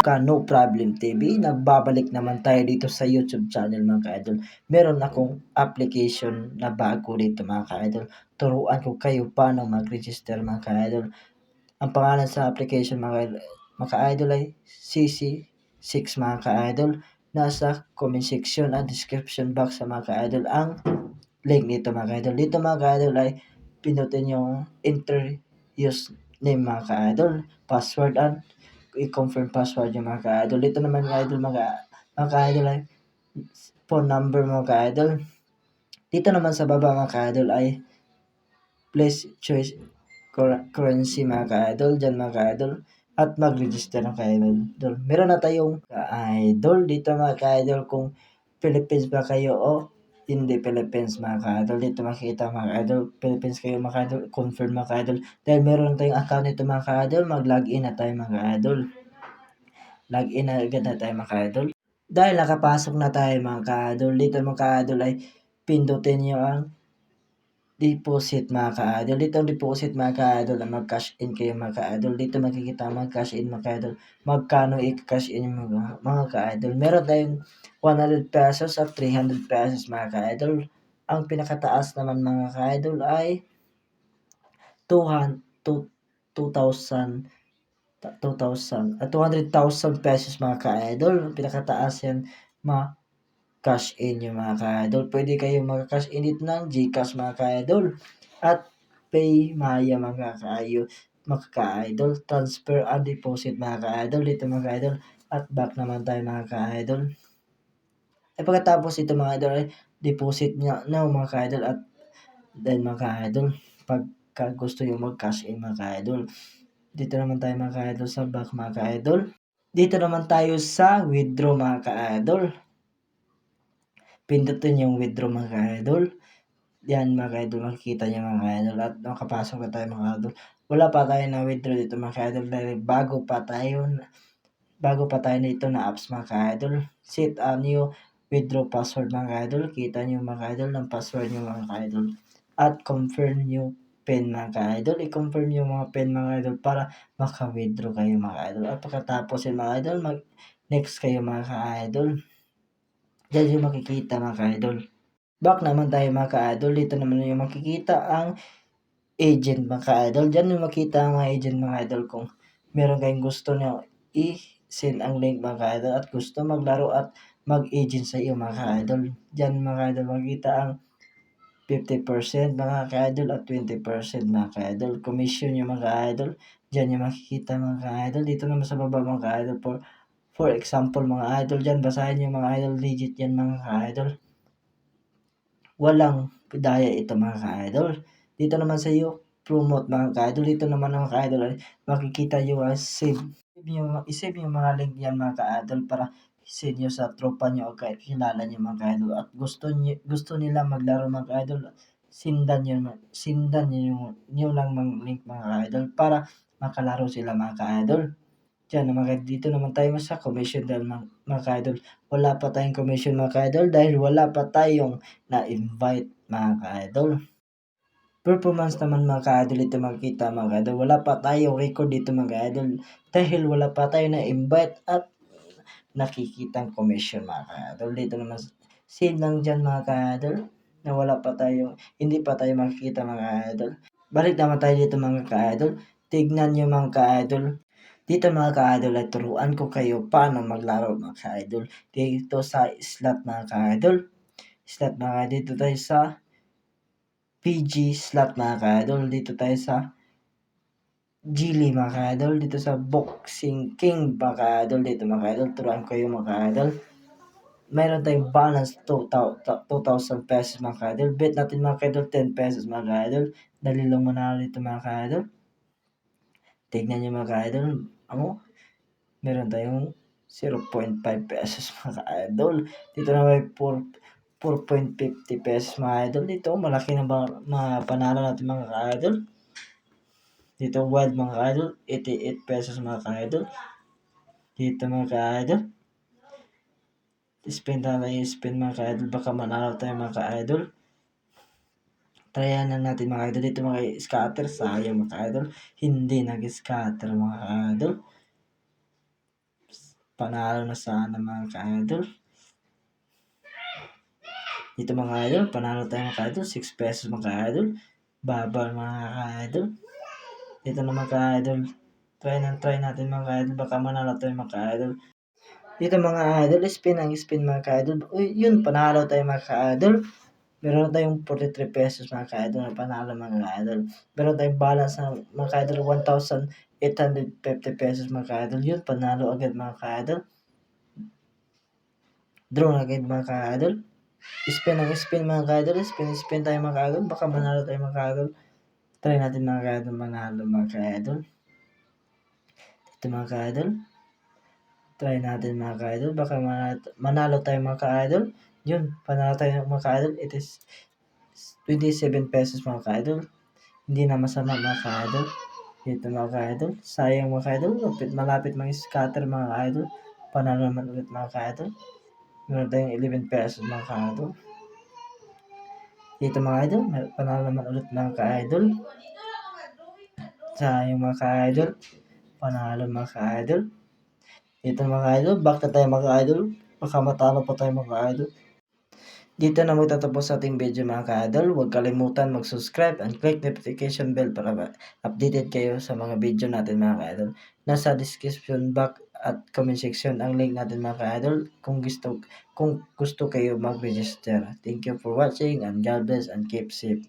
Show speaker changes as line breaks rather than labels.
ka No Problem TV. Nagbabalik naman tayo dito sa YouTube channel mga ka-idol. Meron akong application na bago dito mga ka-idol. Turuan ko kayo paano mag-register mga ka-idol. Ang pangalan sa application mga ka-idol ay CC6 mga ka-idol. Nasa comment section at description box sa mga ka-idol ang link nito mga ka-idol. Dito mga ka-idol ay pindutin yung enter username mga ka-idol, password at i-confirm password yung mga ka-idol. Dito naman mga ka-idol ay phone number mga ka-idol. Dito naman sa baba mga ka-idol ay place choice currency mga ka-idol. Diyan mga ka-idol at mag-register ng ka-idol. Meron na tayong ka-idol dito mga ka-idol kung Philippines ba kayo o hindi Philippines mga ka-idol. Dito makikita mga ka-idol, Philippines kayo mga ka-idol, confirm mga ka-idol. Dahil meron tayong account nito mga ka-idol, mag-login na tayo mga ka-idol. Login na agad na tayo mga ka-idol. Dahil nakapasok na tayo mga ka-idol, dito mga ka-idol ay pindutin nyo ang deposit mga ka-idol. Dito ang deposit mga ka-idol na mag-cash in kayo mga ka-idol. Dito makikita mag-cash in mga ka-idol. Magkano i-cash in yung mga ka-idol. Meron tayong 100 pesos at 300 pesos mga ka-idol. Ang pinakataas naman mga ka-idol ay 200,000 200,000 pesos mga ka-idol. Pinakataas yan cash in yung mga ka-idol. Pwede kayo mag-cash in dito ng GCash mga ka-idol at Paymaya mga ka-idol. Transfer and deposit mga ka-idol dito mga ka-idol at back naman tayo mga ka-idol. Pagkatapos ito mga idol ay deposit niya mga ka-idol at then mga ka-idol pagka gusto nyo mag-cash in mga ka-idol. Dito naman tayo mga ka-idol sa back mga ka-idol. Dito naman tayo sa withdraw mga ka-idol. Pindutin yung withdraw mga ka-idol. Yan mga ka-idol, makikita nyo mga ka-idol at makapasok na tayo mga ka-idol. Wala pa tayo na withdraw dito mga ka-idol dahil bago pa tayo nito na apps mga ka-idol. Set a new withdraw password mga ka-idol. Kita nyo mga ka-idol ng password nyo mga ka-idol. At confirm yung PIN mga ka-idol. I-confirm yung mga PIN mga ka-idol para maka-withdraw kayo mga ka-idol. At pagkatapos yung mga ka-idol, mag-next kayo mga ka-idol. Diyan yung makikita mga ka-idol. Back naman tayo mga ka-idol. Dito naman yung makikita ang agent mga ka-idol. Diyan yung makita ang mga agent mga idol kung meron kayong gusto nyo i-send ang link mga ka-idol at gusto maglaro at mag-agent sa iyo mga ka-idol. Diyan mga ka-idol makikita ang 50% mga ka-idol at 20% mga ka-idol. Commission yung mga ka-idol. Diyan yung makikita mga ka-idol. Dito naman sa baba mga ka-idol for example mga idol dyan, basahin yung mga idol digit yan mga ka-idol. Walang daya ito mga ka-idol. Dito naman sa iyo, promote mga ka-idol. Dito naman mga ka-idol ay makikita nyo save. I-save yung mga link yan mga ka-idol para send nyo sa tropa nyo o kahit kilala nyo mga ka-idol. At gusto nila maglaro mga ka-idol, sindan nyo lang mga link mga ka-idol para makalaro sila mga ka-idol. Diyan dito naman tayo sa commission dahil mga ka-idol. Wala pa tayong commission mga ka-idol dahil wala pa tayong na-invite mga ka-idol. Performance naman mga ka-idol ito makikita mga ka-idol. Wala pa tayong record dito mga ka-idol dahil wala pa tayo na-invite at nakikitang commission mga ka-idol. Dito naman same lang dyan mga ka-idol na hindi pa tayo makikita mga ka-idol. Balik naman tayo dito mga ka-idol. Tignan nyo mga ka-idol. Dito mga ka-idol ay turuan ko kayo paano maglaro mga ka-idol. Dito sa slot mga ka-idol. Dito tayo sa PG slot mga ka-idol. Dito tayo sa Gili mga ka-idol. Dito sa Boxing King mga ka-idol. Dito mga ka-idol, turuan ko kayo mga ka-idol. Mayroon tayong balance 2,000 pesos mga ka-idol. Bet natin mga ka-idol 10 pesos mga ka-idol. Dali lang manalo dito mga ka-idol. Tignan nyo mga ka-idol. Meron tayong 0.5 pesos mga ka-idol. Dito na may 4.50 pesos mga idol. Dito malaki na mga panalo natin mga ka-idol. Dito wild mga ka-idol, 88 pesos mga ka-idol. Dito mga ka-idol, spin mga ka-idol, baka manalo tayo mga ka-idol. Tryan lang natin mga idol. Dito mga scatter, sayang mga ka-idol. Hindi nag-scatter mga ka-idol. Panalo na sana mga ka-idol. Dito mga idol, panalo tayo mga ka-idol. 6 pesos mga ka-idol. Babal mga ka-idol. Dito na mga ka-idol. Try natin mga ka-idol. Baka manalo tayo mga ka-idol. Dito mga idol, spin mga ka-idol. Uy, yun, panalo tayo mga ka-idol. Meron tayong 43 pesos mga ka-idol na panalo mga ka-idol. Meron tayong balance na mga ka-idol 1,850 pesos mga ka-idol. Yun, panalo agad mga ka-idol. Draw na agad mga ka-idol. Spin mga ka-idol. Spin tayo mga ka-idol. Baka manalo tayo mga ka-idol. Try natin mga ka-idol manalo mga ka-idol. Ito mga ka-idol. Try natin mga ka-idol. Baka manalo tayo mga ka-idol. Yun, panalo tayo mga ka-idol. It is 27 pesos mga ka-idol. Hindi na masama mga ka-idol. Dito mga ka-idol. Sayang mga ka-idol. Malapit mga scatter mga ka-idol. Panalo naman ulit mga ka-idol. Meron tayong 11 pesos mga ka-idol. Dito mga idol. Panalo naman ulit mga ka-idol. Sayang mga ka-idol. Panalo mga ka-idol. Dito mga idol. Back na tayo mga ka-idol. Baka matalo pa tayo mga ka-idol. Dito na magtatapos sa ating video mga ka-idol. Huwag kalimutan mag-subscribe and click notification bell para updated kayo sa mga video natin mga ka-idol. Nasa description box at comment section ang link natin mga ka-idol kung gusto kayo mag-register. Thank you for watching and God bless and keep safe.